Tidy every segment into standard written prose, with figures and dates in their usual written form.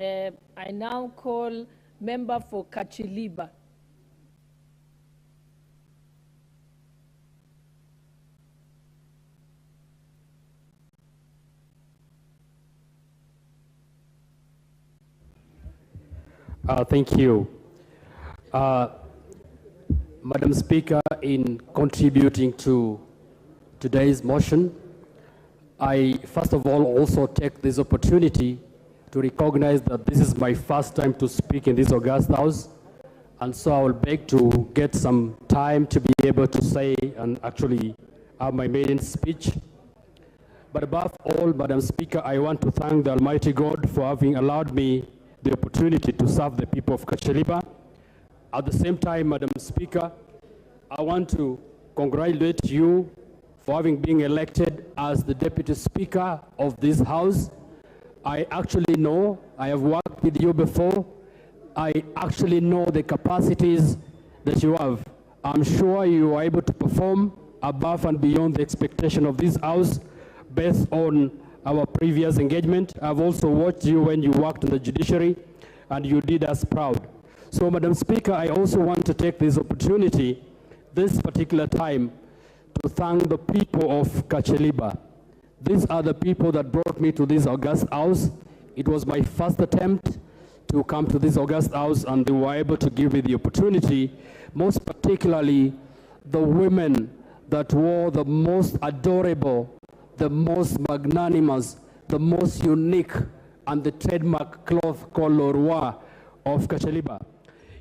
I now call member for Kacheliba. Thank you. Madam Speaker, in contributing to today's motion, I first of all also take this opportunity to recognize that this is my first time to speak in this august house, and so I will beg to get some time to be able to say and actually have my maiden speech. But above all, Madam Speaker, I want to thank the Almighty God for having allowed me the opportunity to serve the people of Kacheliba. At the same time, Madam Speaker, I want to congratulate you for having been elected as the Deputy Speaker of this House. I actually know, I have worked with you before, I actually know the capacities that you have. I'm sure you are able to perform above and beyond the expectation of this House based on our previous engagement. I've also watched you when you worked in the judiciary, and you did us proud. So, Madam Speaker, I also want to take this opportunity, this particular time, to thank the people of Kacheliba. These are the people that brought me to this august house. It was my first attempt to come to this august house, and they were able to give me the opportunity, most particularly the women that wore the most adorable, the most magnanimous, the most unique, and the trademark cloth called Lorwa of Kacheliba.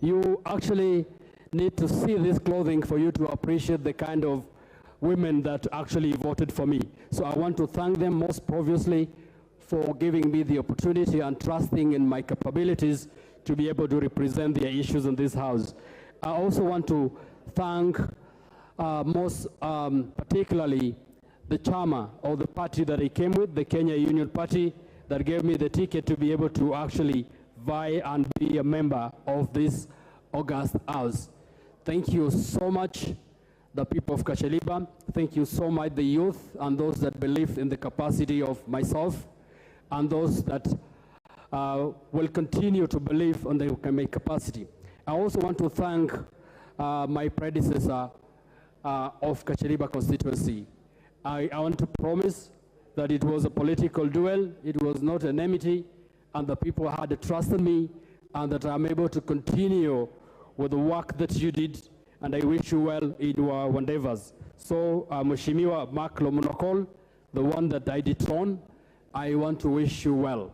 You actually need to see this clothing for you to appreciate the kind of women that actually voted for me. So I want to thank them most obviously for giving me the opportunity and trusting in my capabilities to be able to represent their issues in this house. I also want to thank most particularly the Chama or the party that I came with, the Kenya Union Party, that gave me the ticket to be able to actually vie and be a member of this august house. Thank you so much, the people of Kacheliba. Thank you so much, the youth and those that believe in the capacity of myself and those that will continue to believe in my capacity. I also want to thank my predecessor of Kacheliba constituency. I want to promise that it was a political duel, it was not an enmity, and the people had trust in me, and that I'm able to continue with the work that you did, and I wish you well in your endeavors. So, Mheshimiwa Mark Lomunokol, the one that I dethroned, I want to wish you well.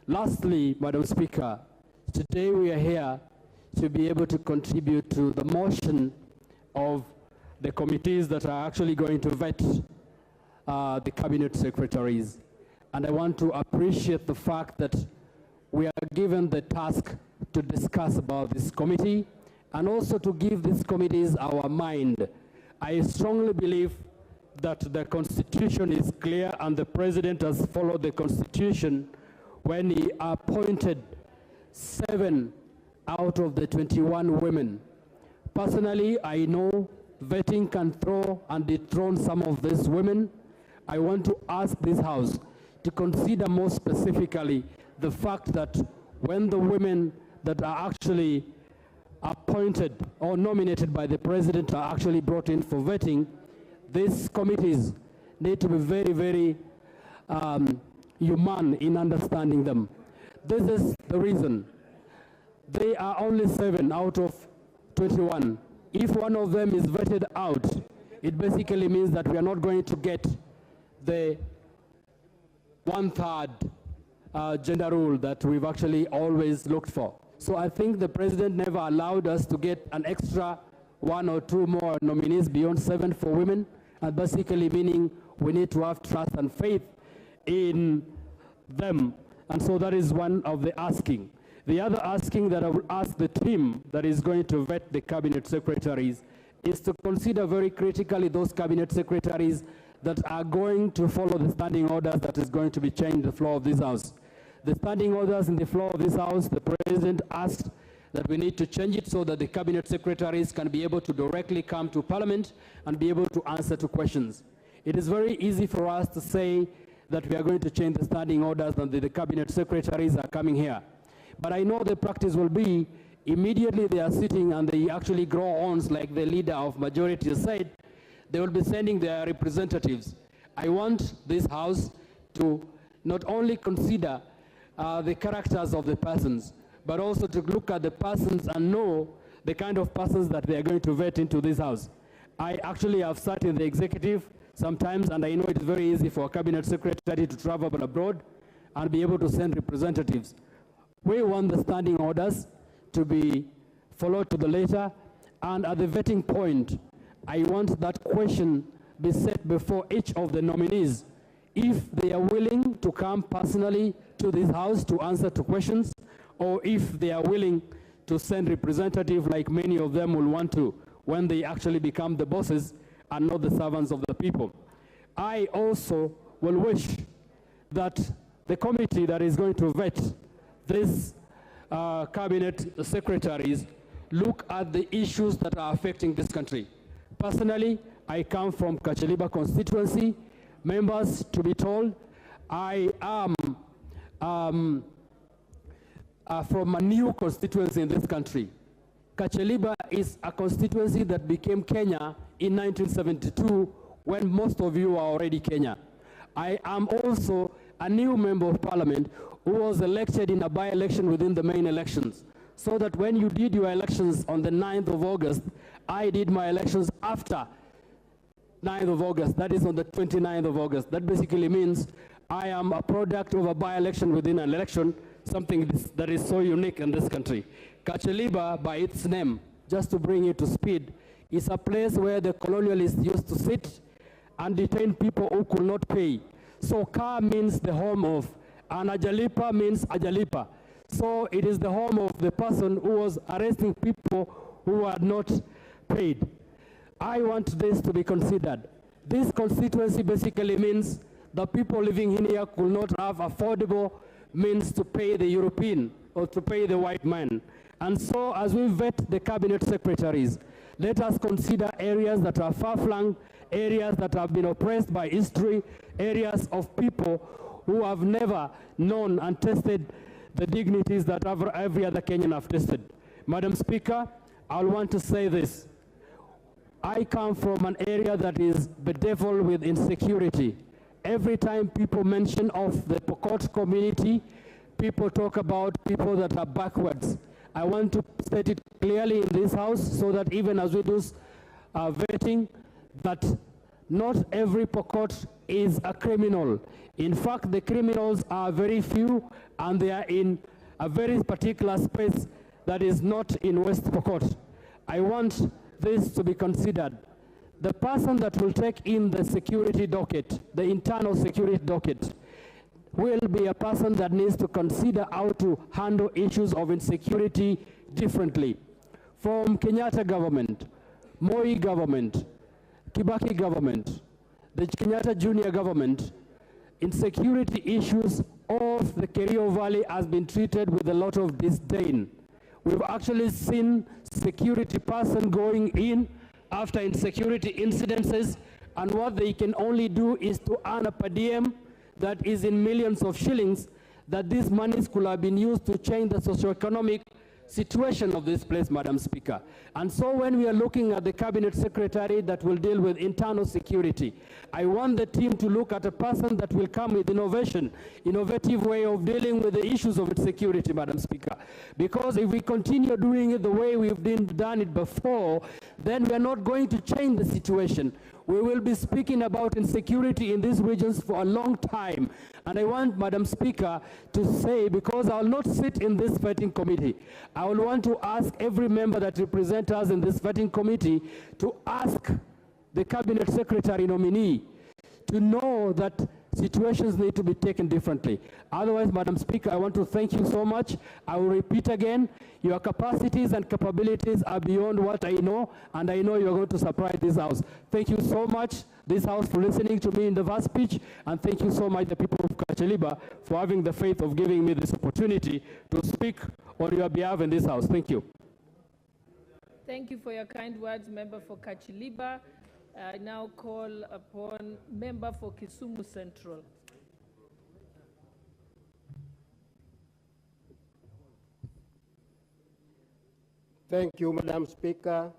Lastly, Madam Speaker, today we are here to be able to contribute to the motion of the committees that are actually going to vet the cabinet secretaries. And I want to appreciate the fact that we are given the task to discuss about this committee and also to give these committees our mind. I strongly believe that the Constitution is clear and the President has followed the Constitution when he appointed 7 out of the 21 women. Personally, I know vetting can throw and dethrone some of these women. I want to ask this House to consider more specifically the fact that when the women that are actually appointed or nominated by the President are actually brought in for vetting, these committees need to be very, very human in understanding them. This is the reason. They are only 7 out of 21. If one of them is vetted out, it basically means that we are not going to get the 1/3 gender rule that we've actually always looked for. So I think the President never allowed us to get an extra 1 or 2 more nominees beyond 7 for women, and basically meaning we need to have trust and faith in them. And so that is one of the asking. The other asking that I will ask the team that is going to vet the cabinet secretaries is to consider very critically those cabinet secretaries that are going to follow the standing orders that is going to be changed in the floor of this House. The standing orders in the floor of this House, the President asked that we need to change it so that the cabinet secretaries can be able to directly come to Parliament and be able to answer to questions. It is very easy for us to say that we are going to change the standing orders and the cabinet secretaries are coming here. But I know the practice will be immediately they are sitting and they actually grow horns like the leader of majority said, they will be sending their representatives. I want this House to not only consider the characters of the persons, but also to look at the persons and know the kind of persons that they are going to vet into this House. I actually have sat in the executive sometimes, and I know it is very easy for a cabinet secretary to travel abroad and be able to send representatives. We want the standing orders to be followed to the letter, and at the vetting point, I want that question be set before each of the nominees. If they are willing to come personally to this House to answer to questions, or if they are willing to send representatives like many of them will want to when they actually become the bosses and not the servants of the people. I also will wish that the committee that is going to vet this cabinet secretaries look at the issues that are affecting this country. Personally, I come from Kacheliba constituency. Members, to be told, I am from a new constituency in this country. Kacheliba is a constituency that became Kenya in 1972 when most of you are already Kenya. I am also a new member of parliament who was elected in a by-election within the main elections. So that when you did your elections on the 9th of August, I did my elections after 9th of August. That is on the 29th of August. That basically means I am a product of a by-election within an election, something that is so unique in this country. Kacheliba, by its name, just to bring it to speed, is a place where the colonialists used to sit and detain people who could not pay. So Ka means the home of, and Ajalipa means Ajalipa. So it is the home of the person who was arresting people who had not paid. I want this to be considered. This constituency basically means the people living in here could not have affordable means to pay the European or to pay the white man. And so as we vet the cabinet secretaries, let us consider areas that are far-flung, areas that have been oppressed by history, areas of people who have never known and tested the dignities that every other Kenyan have tasted. Madam Speaker, I want to say this. I come from an area that is bedeviled with insecurity. Every time people mention of the Pokot community, people talk about people that are backwards. I want to state it clearly in this House so that even as we do vetting, that not every Pokot is a criminal. In fact, the criminals are very few and they are in a very particular space that is not in West Pokot. I want this to be considered. The person that will take in the security docket, the internal security docket, will be a person that needs to consider how to handle issues of insecurity differently. From Kenyatta government, Moi government, Kibaki government, the Kenyatta Junior government, insecurity issues of the Kerio Valley has been treated with a lot of disdain. We've actually seen security person going in after insecurity incidences, and what they can only do is to earn a per diem that is in millions of shillings, that these monies could have been used to change the socioeconomic situation of this place, Madam Speaker. And so when we are looking at the cabinet secretary that will deal with internal security, I want the team to look at a person that will come with innovative way of dealing with the issues of insecurity, Madam Speaker. Because if we continue doing it the way we've done it before, then we are not going to change the situation. We will be speaking about insecurity in these regions for a long time. And I want, Madam Speaker, to say, because I will not sit in this vetting committee, I will want to ask every member that represents us in this vetting committee to ask the cabinet secretary nominee to know that situations need to be taken differently. Otherwise, Madam Speaker, I want to thank you so much. I will repeat again, your capacities and capabilities are beyond what I know, and I know you're going to surprise this House. Thank you so much, this House, for listening to me in the first speech, and thank you so much, the people of Kacheliba, for having the faith of giving me this opportunity to speak on your behalf in this House. Thank you. Thank you for your kind words, member for Kacheliba. I now call upon member for Kisumu Central. Thank you, Madam Speaker.